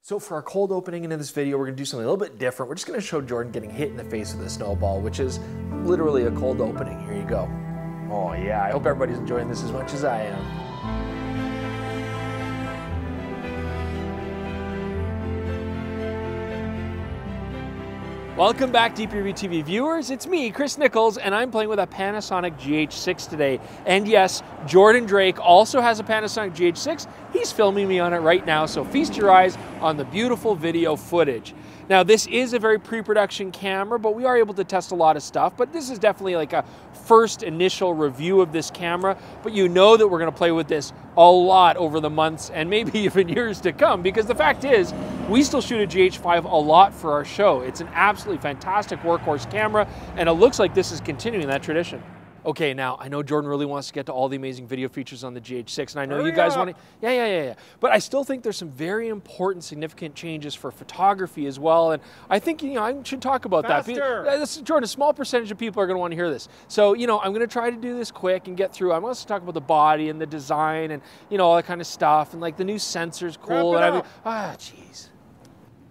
So for our cold opening into this video, we're gonna do something a little bit different. We're just gonna show Jordan getting hit in the face with a snowball, which is literally a cold opening. Here you go. Oh yeah, I hope everybody's enjoying this as much as I am. Welcome back, DPReview TV viewers. It's me, Chris Nichols, and I'm playing with a Panasonic GH6 today. And yes, Jordan Drake also has a Panasonic GH6. He's filming me on it right now, so feast your eyes on the beautiful video footage. Now, this is a very pre-production camera, but we are able to test a lot of stuff. But this is definitely like a first initial review of this camera. But you know that we're gonna play with this a lot over the months and maybe even years to come, because the fact is, we still shoot a GH5 a lot for our show. It's an absolutely fantastic workhorse camera, and it looks like this is continuing that tradition. Okay, now, I know Jordan really wants to get to all the amazing video features on the GH6, and I know you guys want to... Yeah. But I still think there's some very important, significant changes for photography as well, and I think, I should talk about that. Jordan, a small percentage of people are going to want to hear this. So, I'm going to try to do this quick and get through. I'm also talk about the body and the design and, all that kind of stuff, and like the new sensor's cool. Jeez.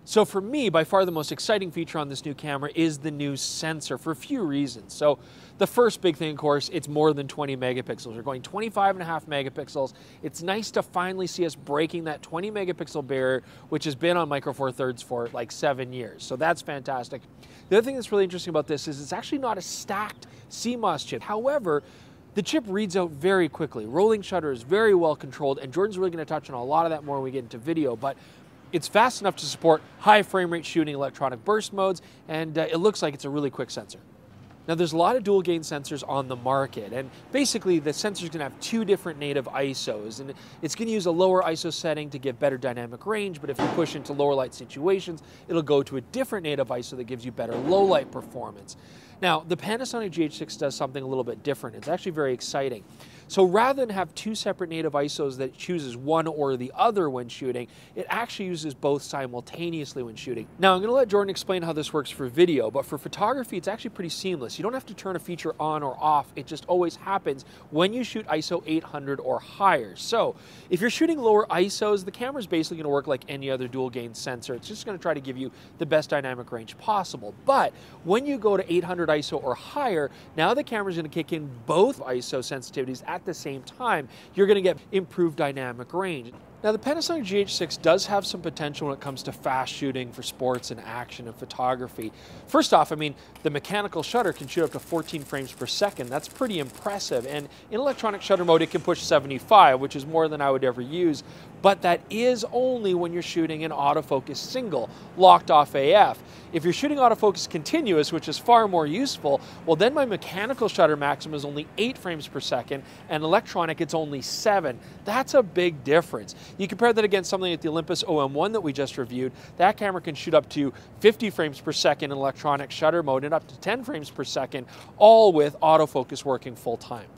So for me, by far the most exciting feature on this new camera is the new sensor for a few reasons. So the first big thing, of course, it's more than 20 megapixels. We're going 25.5 megapixels. It's nice to finally see us breaking that 20 megapixel barrier, which has been on Micro Four Thirds for like 7 years. So that's fantastic. The other thing that's really interesting about this is it's actually not a stacked CMOS chip. However, the chip reads out very quickly. Rolling shutter is very well controlled, and Jordan's really going to touch on a lot of that more when we get into video, but it's fast enough to support high frame rate shooting, electronic burst modes, and it looks like it's a really quick sensor. Now, there's a lot of dual gain sensors on the market, and basically the sensor's gonna have 2 different native ISOs, and it's gonna use a lower ISO setting to give better dynamic range, but if you push into lower light situations, it'll go to a different native ISO that gives you better low light performance. Now, the Panasonic GH6 does something a little bit different. It's actually very exciting. So rather than have 2 separate native ISOs that chooses one or the other when shooting, it actually uses both simultaneously when shooting. Now, I'm gonna let Jordan explain how this works for video, but for photography, it's actually pretty seamless. You don't have to turn a feature on or off. It just always happens when you shoot ISO 800 or higher. So if you're shooting lower ISOs, the camera's basically gonna work like any other dual gain sensor. It's just gonna try to give you the best dynamic range possible. But when you go to 800 ISO or higher, now the camera's gonna kick in both ISO sensitivities at the same time. You're gonna get improved dynamic range. Now, the Panasonic GH6 does have some potential when it comes to fast shooting for sports and action and photography. First off, the mechanical shutter can shoot up to 14 frames per second. That's pretty impressive. And in electronic shutter mode, it can push 75, which is more than I would ever use. But that is only when you're shooting an autofocus single, locked off AF. If you're shooting autofocus continuous, which is far more useful, well, then my mechanical shutter maximum is only 8 frames per second, and electronic, it's only 7. That's a big difference. You compare that against something like the Olympus OM1 that we just reviewed. That camera can shoot up to 50 frames per second in electronic shutter mode and up to 10 frames per second, all with autofocus working full time.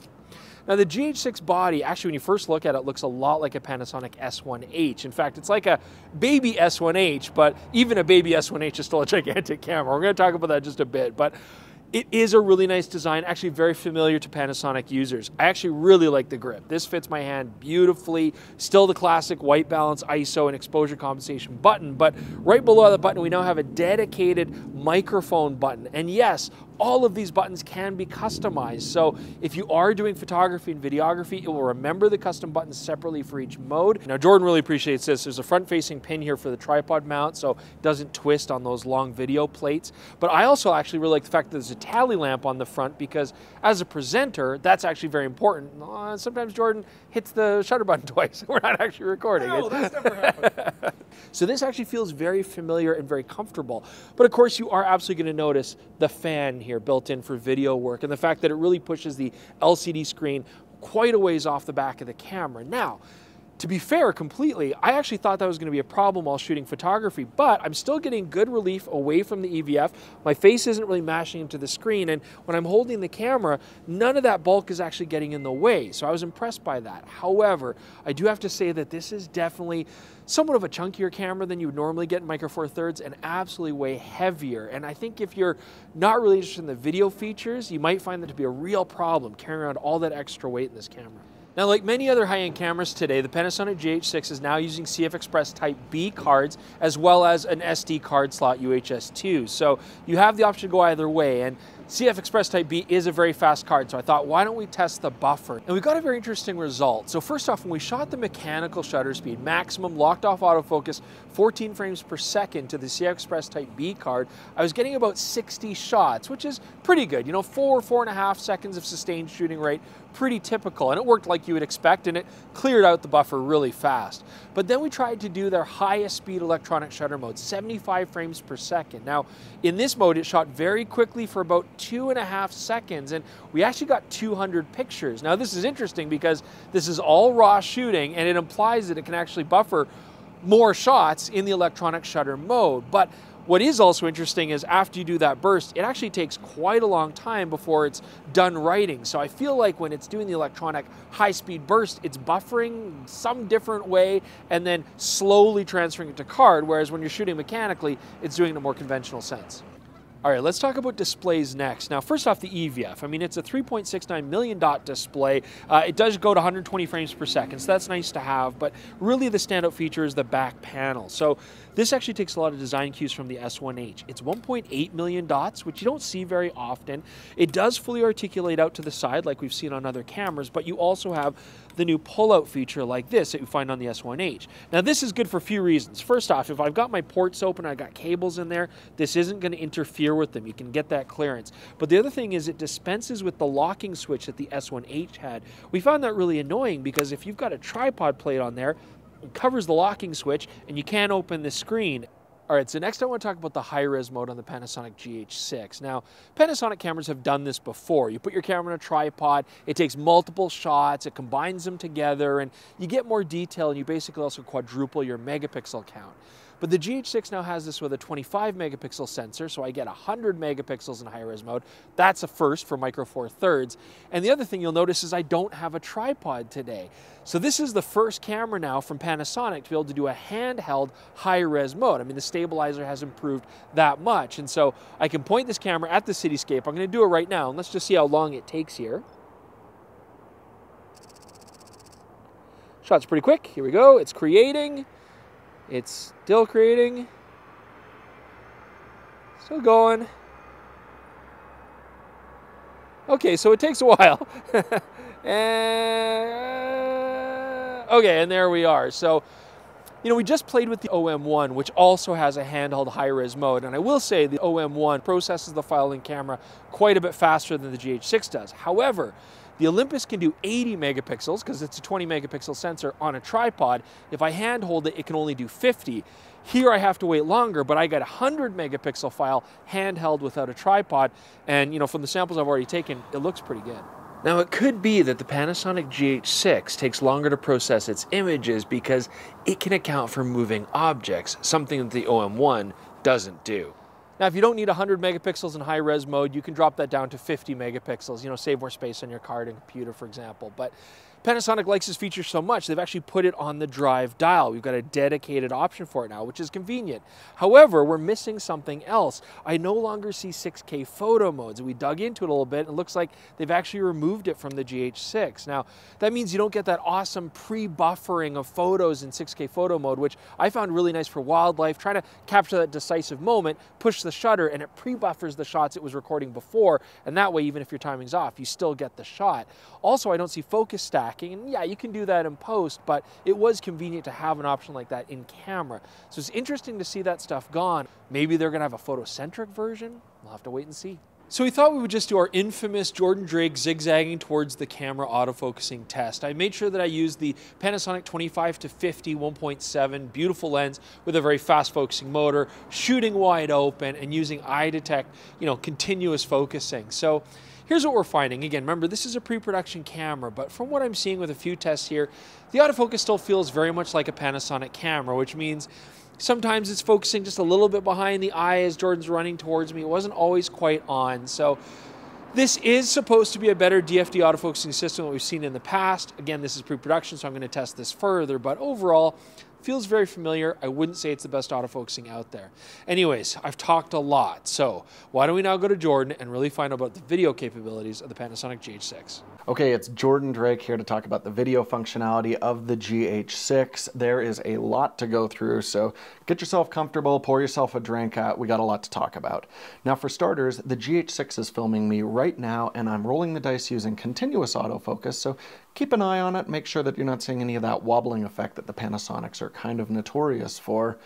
Now, the GH6 body, actually, when you first look at it, looks a lot like a Panasonic S1H. In fact, it's like a baby S1H, but even a baby S1H is still a gigantic camera. We're going to talk about that in just a bit, but it is a really nice design, actually very familiar to Panasonic users. I actually really like the grip. This fits my hand beautifully. Still the classic white balance ISO and exposure compensation button, but right below the button, we now have a dedicated microphone button. And yes, all of these buttons can be customized. So if you are doing photography and videography, it will remember the custom buttons separately for each mode. Now, Jordan really appreciates this. There's a front-facing pin here for the tripod mount, so it doesn't twist on those long video plates. But I also actually really like the fact that there's a tally lamp on the front, because as a presenter, that's actually very important. Sometimes Jordan hits the shutter button twice. We're not actually recording. No, that's never happened. So this actually feels very familiar and very comfortable. But of course, you are absolutely going to notice the fan here built in for video work, and the fact that it really pushes the LCD screen quite a ways off the back of the camera. Now, to be fair completely, I actually thought that was going to be a problem while shooting photography, but I'm still getting good relief away from the EVF. My face isn't really mashing into the screen, and when I'm holding the camera, none of that bulk is actually getting in the way, so I was impressed by that. However, I do have to say that this is definitely somewhat of a chunkier camera than you would normally get in Micro Four Thirds, and absolutely way heavier. And I think if you're not really interested in the video features, you might find that to be a real problem, carrying around all that extra weight in this camera. Now, like many other high-end cameras today, the Panasonic GH6 is now using CF Express Type B cards as well as an SD card slot UHS 2. So you have the option to go either way, and CF Express Type B is a very fast card, so I thought, why don't we test the buffer? And we got a very interesting result. So first off, when we shot the mechanical shutter speed, maximum locked off autofocus, 14 frames per second to the CF Express Type B card, I was getting about 60 shots, which is pretty good. You know, 4.5 seconds of sustained shooting rate, pretty typical, and it worked like you would expect, and it cleared out the buffer really fast. But then we tried to do their highest speed electronic shutter mode, 75 frames per second. Now, in this mode, it shot very quickly for about 2.5 seconds, and we actually got 200 pictures. Now, this is interesting because this is all raw shooting, and it implies that it can actually buffer more shots in the electronic shutter mode. But what is also interesting is after you do that burst, it actually takes quite a long time before it's done writing. So I feel like when it's doing the electronic high-speed burst, it's buffering some different way and then slowly transferring it to card, whereas when you're shooting mechanically, it's doing it in a more conventional sense. All right, let's talk about displays next. Now, first off, the EVF. I mean, it's a 3.69 million dot display. It does go to 120 frames per second, so that's nice to have, but really the standout feature is the back panel. So this actually takes a lot of design cues from the S1H. It's 1.8 million dots, which you don't see very often. It does fully articulate out to the side like we've seen on other cameras, but you also have the new pull-out feature like this that you find on the S1H. Now, this is good for a few reasons. First off, if I've got my ports open, I've got cables in there, this isn't going to interfere with them. You can get that clearance. But the other thing is it dispenses with the locking switch that the S1H had. We found that really annoying because if you've got a tripod plate on there, it covers the locking switch and you can't open the screen. All right, so next I want to talk about the high-res mode on the Panasonic GH6. Now, Panasonic cameras have done this before. You put your camera in a tripod, it takes multiple shots, it combines them together, and you get more detail, and you basically also quadruple your megapixel count. But the GH6 now has this with a 25 megapixel sensor, so I get 100 megapixels in high-res mode. That's a first for Micro Four Thirds. And the other thing you'll notice is I don't have a tripod today. So this is the first camera now from Panasonic to be able to do a handheld high-res mode. I mean, the stabilizer has improved that much. And so I can point this camera at the cityscape. I'm going to do it right now, and let's just see how long it takes here. Shot's pretty quick. Here we go. It's creating. It's still creating, still going. Okay, so it takes a while. Okay, and there we are. So, you know, we just played with the OM1, which also has a handheld high-res mode. And I will say the OM1 processes the file in camera quite a bit faster than the GH6 does. However, the Olympus can do 80 megapixels because it's a 20 megapixel sensor on a tripod. If I handhold it, it can only do 50. Here I have to wait longer, but I got a 100 megapixel file handheld without a tripod. And, you know, from the samples I've already taken, it looks pretty good. Now, it could be that the Panasonic GH6 takes longer to process its images because it can account for moving objects, something that the OM1 doesn't do. Now, if you don't need 100 megapixels in high-res mode, you can drop that down to 50 megapixels, you know, save more space on your card and computer, for example. But Panasonic likes this feature so much, they've actually put it on the drive dial. We've got a dedicated option for it now, which is convenient. However, we're missing something else. I no longer see 6K photo modes. We dug into it a little bit, and it looks like they've actually removed it from the GH6. Now, that means you don't get that awesome pre-buffering of photos in 6K photo mode, which I found really nice for wildlife, trying to capture that decisive moment, push the shutter, and it pre-buffers the shots it was recording before, and that way, even if your timing's off, you still get the shot. Also, I don't see focus stack. And yeah, you can do that in post, but it was convenient to have an option like that in camera. So it's interesting to see that stuff gone. Maybe they're going to have a photocentric version. We'll have to wait and see. So we thought we would just do our infamous Jordan Drake zigzagging towards the camera autofocusing test. I made sure that I used the Panasonic 25-50 1.7 beautiful lens with a very fast focusing motor, shooting wide open and using eye detect, you know, continuous focusing. So here's what we're finding. Again, remember, this is a pre-production camera, but from what I'm seeing with a few tests here, the autofocus still feels very much like a Panasonic camera, which means sometimes it's focusing just a little bit behind the eye as Jordan's running towards me. It wasn't always quite on. So this is supposed to be a better DFD autofocusing system that we've seen in the past. Again, this is pre-production, so I'm going to test this further, but overall, Feels very familiar. I wouldn't say it's the best autofocusing out there. Anyways, I've talked a lot, so why don't we now go to Jordan and really find out about the video capabilities of the Panasonic GH6. Okay, it's Jordan Drake here to talk about the video functionality of the GH6. There is a lot to go through, so get yourself comfortable, pour yourself a drink. We got a lot to talk about. Now, for starters, the GH6 is filming me right now, and I'm rolling the dice using continuous autofocus, so keep an eye on it. Make sure that you're not seeing any of that wobbling effect that the Panasonics are kind of notorious for.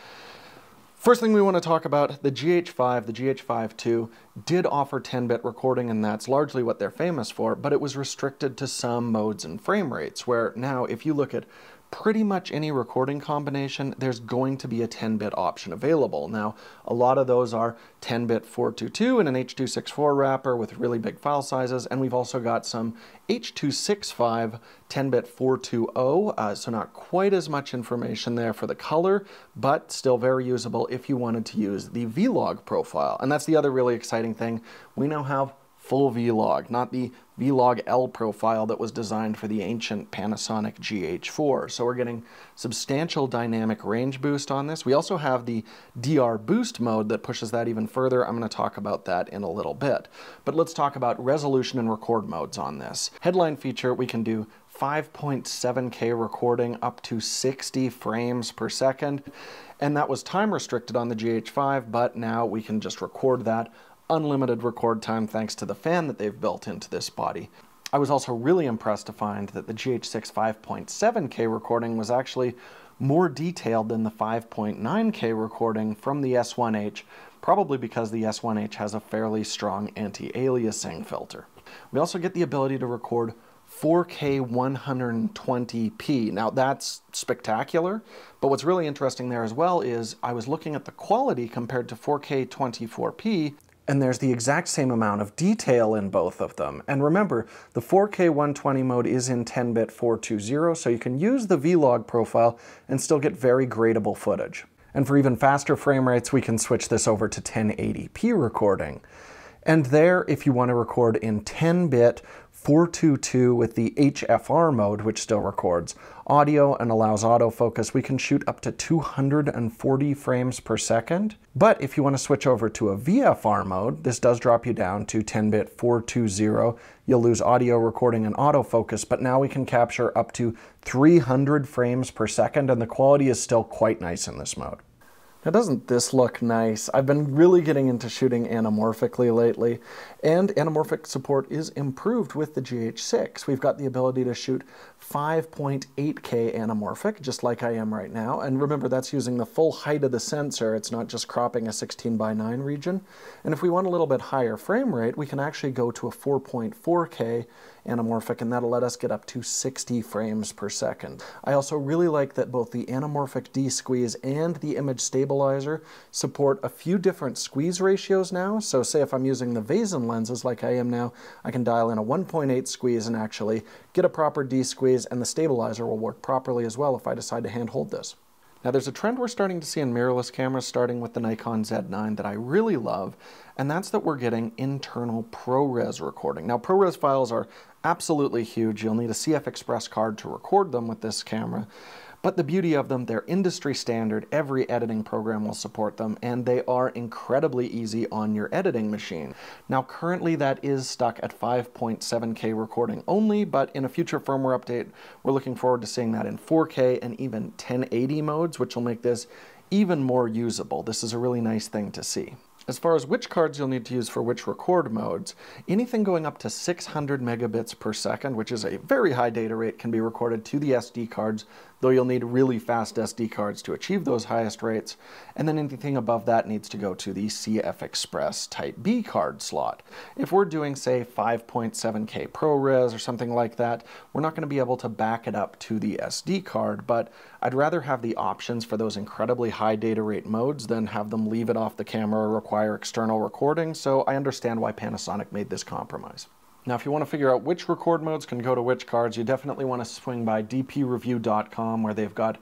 First thing we want to talk about, the GH5, the GH5 II did offer 10-bit recording, and that's largely what they're famous for, but it was restricted to some modes and frame rates, where now if you look at pretty much any recording combination, there's going to be a 10-bit option available. Now, a lot of those are 10-bit 422 and an H.264 wrapper with really big file sizes, and we've also got some H.265 10-bit 420, so not quite as much information there for the color, but still very usable if you wanted to use the Vlog profile. And that's the other really exciting thing. We now have full Vlog, not the Vlog L profile that was designed for the ancient Panasonic GH4. So we're getting substantial dynamic range boost on this. We also have the DR boost mode that pushes that even further. I'm going to talk about that in a little bit. But let's talk about resolution and record modes on this. Headline feature, we can do 5.7K recording up to 60 frames per second. And that was time restricted on the GH5, but now we can just record that. Unlimited record time thanks to the fan that they've built into this body. I was also really impressed to find that the GH6 5.7K recording was actually more detailed than the 5.9K recording from the S1H, probably because the S1H has a fairly strong anti-aliasing filter. We also get the ability to record 4K 120p. Now that's spectacular, but what's really interesting there as well is I was looking at the quality compared to 4K 24p, and there's the exact same amount of detail in both of them. And remember, the 4K 120 mode is in 10-bit 420, so you can use the Vlog profile and still get very gradable footage. And for even faster frame rates, we can switch this over to 1080p recording. And there, if you want to record in 10-bit 422 with the HFR mode, which still records audio and allows autofocus, we can shoot up to 240 frames per second. But if you want to switch over to a VFR mode, this does drop you down to 10-bit 420. You'll lose audio recording and autofocus, but now we can capture up to 300 frames per second, and the quality is still quite nice in this mode. Now, doesn't this look nice? I've been really getting into shooting anamorphically lately, and anamorphic support is improved with the GH6. We've got the ability to shoot 5.8K anamorphic, just like I am right now. And remember, that's using the full height of the sensor. It's not just cropping a 16:9 region. And if we want a little bit higher frame rate, we can actually go to a 4.4K anamorphic, and that'll let us get up to 60 frames per second. I also really like that both the anamorphic D-squeeze and the image stabilizer support a few different squeeze ratios now. So say if I'm using the Vazen lenses like I am now, I can dial in a 1.8 squeeze and actually get a proper D-squeeze, and the stabilizer will work properly as well if I decide to hand hold this. Now, there's a trend we're starting to see in mirrorless cameras, starting with the Nikon Z9, that I really love, and that's that we're getting internal ProRes recording. Now, ProRes files are absolutely huge. You'll need a CF Express card to record them with this camera. But the beauty of them, they're industry standard. Every editing program will support them, and they are incredibly easy on your editing machine. Now, currently that is stuck at 5.7K recording only, but in a future firmware update, we're looking forward to seeing that in 4K and even 1080 modes, which will make this even more usable. This is a really nice thing to see. As far as which cards you'll need to use for which record modes, anything going up to 600 megabits per second, which is a very high data rate, can be recorded to the SD cards, though you'll need really fast SD cards to achieve those highest rates. And then anything above that needs to go to the CF Express Type B card slot. If we're doing, say, 5.7K ProRes or something like that, we're not going to be able to back it up to the SD card, but I'd rather have the options for those incredibly high data rate modes than have them leave it off the camera or require external recording, so I understand why Panasonic made this compromise. Now, if you want to figure out which record modes can go to which cards, you definitely want to swing by DPReview.com, where they've got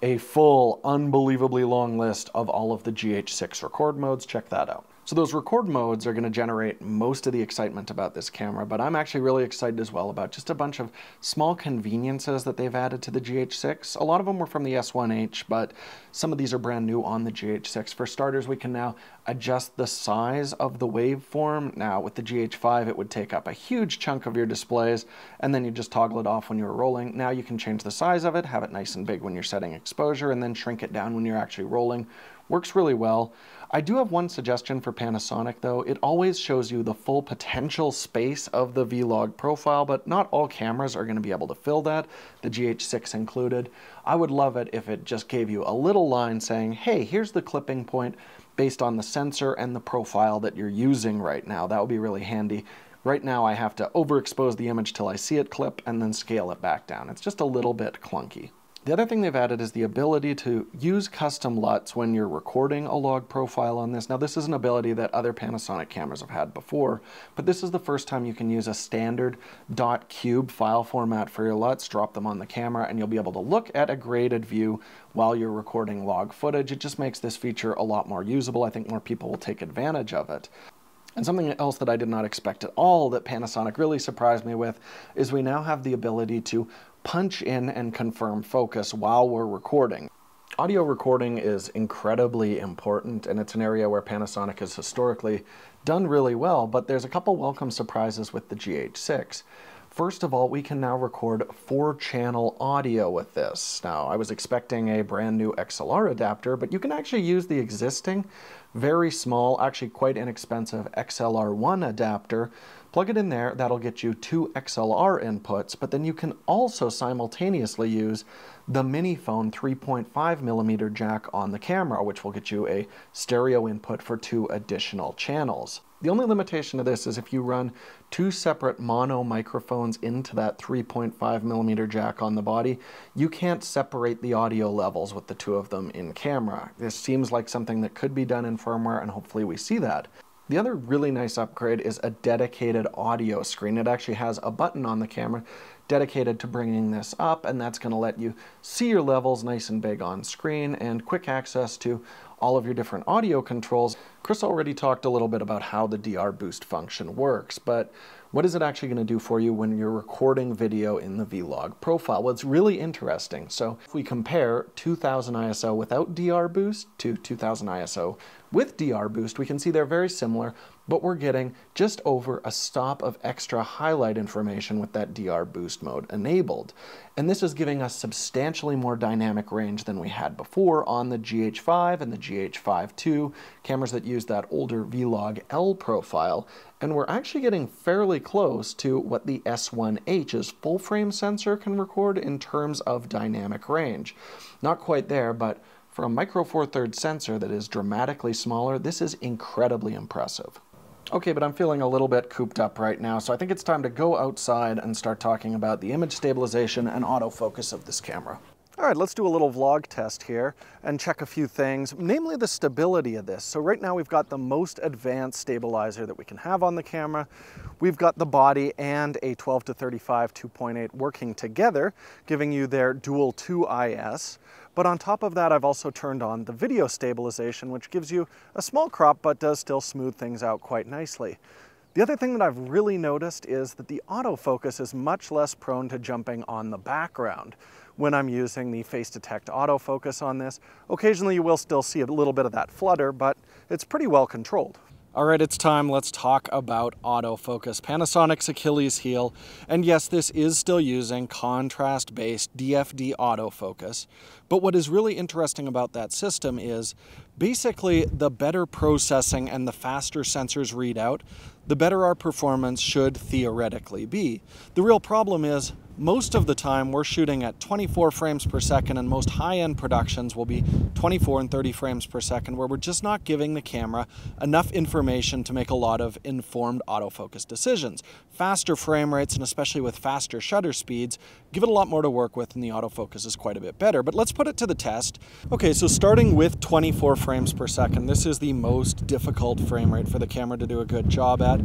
a full, unbelievably long list of all of the GH6 record modes. Check that out. So those record modes are going to generate most of the excitement about this camera, but I'm actually really excited as well about just a bunch of small conveniences that they've added to the GH6. A lot of them were from the S1H, but some of these are brand new on the GH6. For starters, we can now adjust the size of the waveform. Now with the GH5, it would take up a huge chunk of your displays, and then you just toggle it off when you're rolling. Now you can change the size of it, have it nice and big when you're setting exposure, and then shrink it down when you're actually rolling. Works really well. I do have one suggestion for Panasonic though. It always shows you the full potential space of the V-Log profile, but not all cameras are going to be able to fill that, the GH6 included. I would love it if it just gave you a little line saying, hey, here's the clipping point based on the sensor and the profile that you're using right now. That would be really handy. Right now I have to overexpose the image till I see it clip and then scale it back down. It's just a little bit clunky. The other thing they've added is the ability to use custom LUTs when you're recording a log profile on this. Now this is an ability that other Panasonic cameras have had before, but this is the first time you can use a standard .cube file format for your LUTs, drop them on the camera, and you'll be able to look at a graded view while you're recording log footage. It just makes this feature a lot more usable. I think more people will take advantage of it. And something else that I did not expect at all that Panasonic really surprised me with is we now have the ability to punch in and confirm focus while we're recording. Audio recording is incredibly important, and it's an area where Panasonic has historically done really well, but there's a couple welcome surprises with the GH6. First of all, we can now record 4-channel audio with this. Now, I was expecting a brand new XLR adapter, but you can actually use the existing, very small, actually quite inexpensive XLR1 adapter, plug it in there, that'll get you 2 XLR inputs, but then you can also simultaneously use the Minifone 3.5mm jack on the camera, which will get you a stereo input for 2 additional channels. The only limitation to this is if you run 2 separate mono microphones into that 3.5mm jack on the body, you can't separate the audio levels with the 2 of them in camera. This seems like something that could be done in firmware, and hopefully we see that. The other really nice upgrade is a dedicated audio screen. It actually has a button on the camera dedicated to bringing this up, and that's going to let you see your levels nice and big on screen and quick access to all of your different audio controls. Chris already talked a little bit about how the DR boost function works, but what is it actually going to do for you when you're recording video in the V-Log profile? Well, it's really interesting. So if we compare 2000 ISO without DR boost to 2000 ISO with DR boost, we can see they're very similar, but we're getting just over a stop of extra highlight information with that DR boost mode enabled. And this is giving us substantially more dynamic range than we had before on the GH5 and the GH5 II, cameras that use that older V-Log L profile. And we're actually getting fairly close to what the S1H's full frame sensor can record in terms of dynamic range. Not quite there, but for a micro four thirds sensor that is dramatically smaller, this is incredibly impressive. Okay, but I'm feeling a little bit cooped up right now, so I think it's time to go outside and start talking about the image stabilization and autofocus of this camera. All right, let's do a little vlog test here and check a few things, namely the stability of this. So right now we've got the most advanced stabilizer that we can have on the camera. We've got the body and a 12-35 2.8 working together, giving you their dual 2IS. But on top of that, I've also turned on the video stabilization, which gives you a small crop but does still smooth things out quite nicely. The other thing that I've really noticed is that the autofocus is much less prone to jumping on the background when I'm using the face detect autofocus on this. Occasionally you will still see a little bit of that flutter, but it's pretty well controlled. All right, it's time. Let's talk about autofocus, Panasonic's Achilles heel. And yes, this is still using contrast-based DFD autofocus. But what is really interesting about that system is basically the better processing and the faster sensors read out, the better our performance should theoretically be. The real problem is most of the time we're shooting at 24 frames per second, and most high-end productions will be 24 and 30 frames per second, where we're just not giving the camera enough information to make a lot of informed autofocus decisions. Faster frame rates, and especially with faster shutter speeds, give it a lot more to work with, and the autofocus is quite a bit better. But let's put it to the test. Okay, so starting with 24 frames per second, this is the most difficult frame rate for the camera to do a good job at.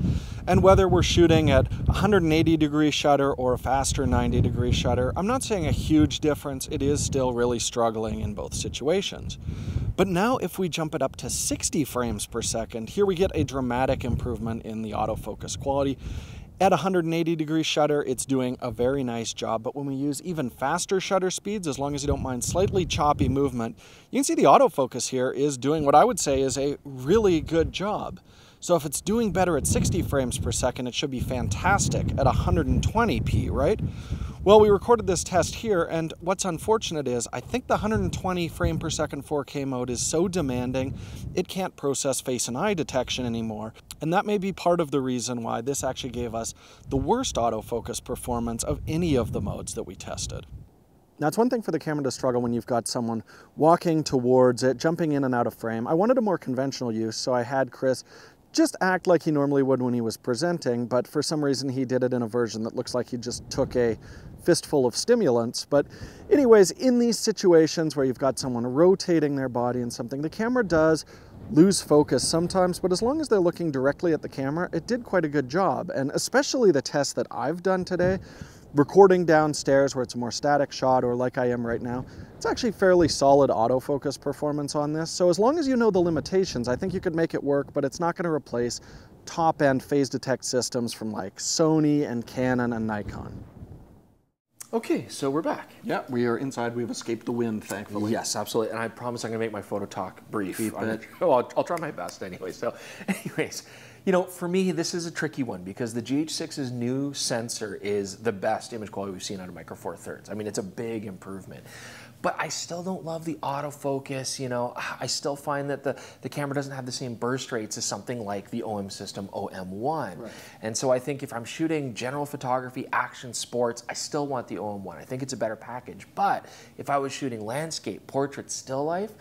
And whether we're shooting at 180-degree shutter or a faster 90 90-degree shutter. I'm not saying a huge difference. It is still really struggling in both situations. But now if we jump it up to 60 frames per second, here we get a dramatic improvement in the autofocus quality. At 180-degree shutter, it's doing a very nice job, but when we use even faster shutter speeds, as long as you don't mind slightly choppy movement, you can see the autofocus here is doing what I would say is a really good job. So if it's doing better at 60 frames per second, it should be fantastic at 120p, right? Well, we recorded this test here, and what's unfortunate is I think the 120 frame per second 4K mode is so demanding, it can't process face and eye detection anymore. And that may be part of the reason why this actually gave us the worst autofocus performance of any of the modes that we tested. Now, it's one thing for the camera to struggle when you've got someone walking towards it, jumping in and out of frame. I wanted a more conventional use, so I had Chris just act like he normally would when he was presenting, but for some reason he did it in a version that looks like he just took a fistful of stimulants. But anyways, in these situations where you've got someone rotating their body and something, the camera does lose focus sometimes, but as long as they're looking directly at the camera, it did quite a good job. And especially the test that I've done today, recording downstairs where it's a more static shot, or like I am right now, it's actually fairly solid autofocus performance on this. So as long as you know the limitations, I think you could make it work, but it's not going to replace top-end phase detect systems from like Sony and Canon and Nikon. Okay, so we're back. Yeah, we are inside. We've escaped the wind, thankfully. Yes, absolutely. And I promise I'm going to make my photo talk brief. I'll try my best anyway. So anyways, you know, for me, this is a tricky one because the GH6's new sensor is the best image quality we've seen out of Micro Four Thirds. I mean, it's a big improvement. But I still don't love the autofocus, you know. I still find that the camera doesn't have the same burst rates as something like the OM system OM1. Right. And so I think if I'm shooting general photography, action, sports, I still want the OM1. I think it's a better package. But if I was shooting landscape, portrait, still life,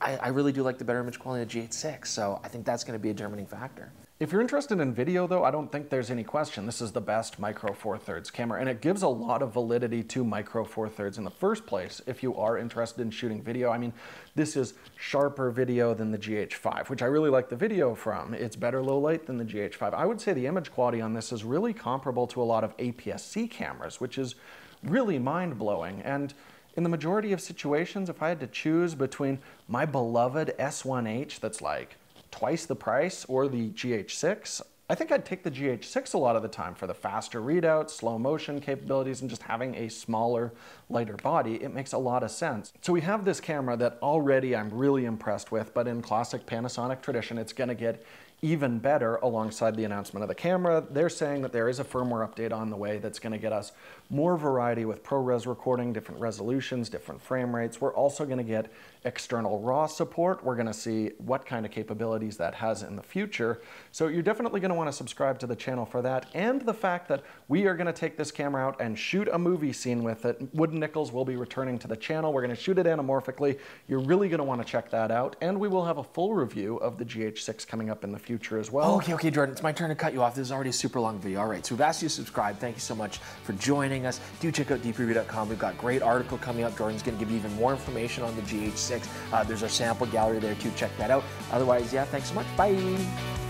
I really do like the better image quality of the GH6. So I think that's going to be a determining factor. If you're interested in video, though, I don't think there's any question. This is the best Micro Four Thirds camera, and it gives a lot of validity to Micro Four Thirds in the first place. If you are interested in shooting video, I mean, this is sharper video than the GH5, which I really like the video from. It's better low light than the GH5. I would say the image quality on this is really comparable to a lot of APS-C cameras, which is really mind-blowing. And in the majority of situations, if I had to choose between my beloved S1H that's like twice the price or the GH6, I think I'd take the GH6 a lot of the time for the faster readouts, slow motion capabilities, and just having a smaller, lighter body. It makes a lot of sense. So we have this camera that already I'm really impressed with, but in classic Panasonic tradition, it's going to get even better alongside the announcement of the camera. They're saying that there is a firmware update on the way that's going to get us more variety with ProRes recording, different resolutions, different frame rates. We're also going to get external RAW support. We're going to see what kind of capabilities that has in the future. So you're definitely going to want to subscribe to the channel for that, and the fact that we are going to take this camera out and shoot a movie scene with it. Wooden Nickels will be returning to the channel. We're going to shoot it anamorphically. You're really going to want to check that out, and we will have a full review of the GH6 coming up in the future as well. Okay, Jordan, it's my turn to cut you off. This is already a super long video. All right, so we've asked you to subscribe. Thank you so much for joining us. Do check out DPReview.com. We've got a great article coming up. Jordan's going to give you even more information on the GH6. There's our sample gallery there too. Check that out. Otherwise, yeah, thanks so much. Bye.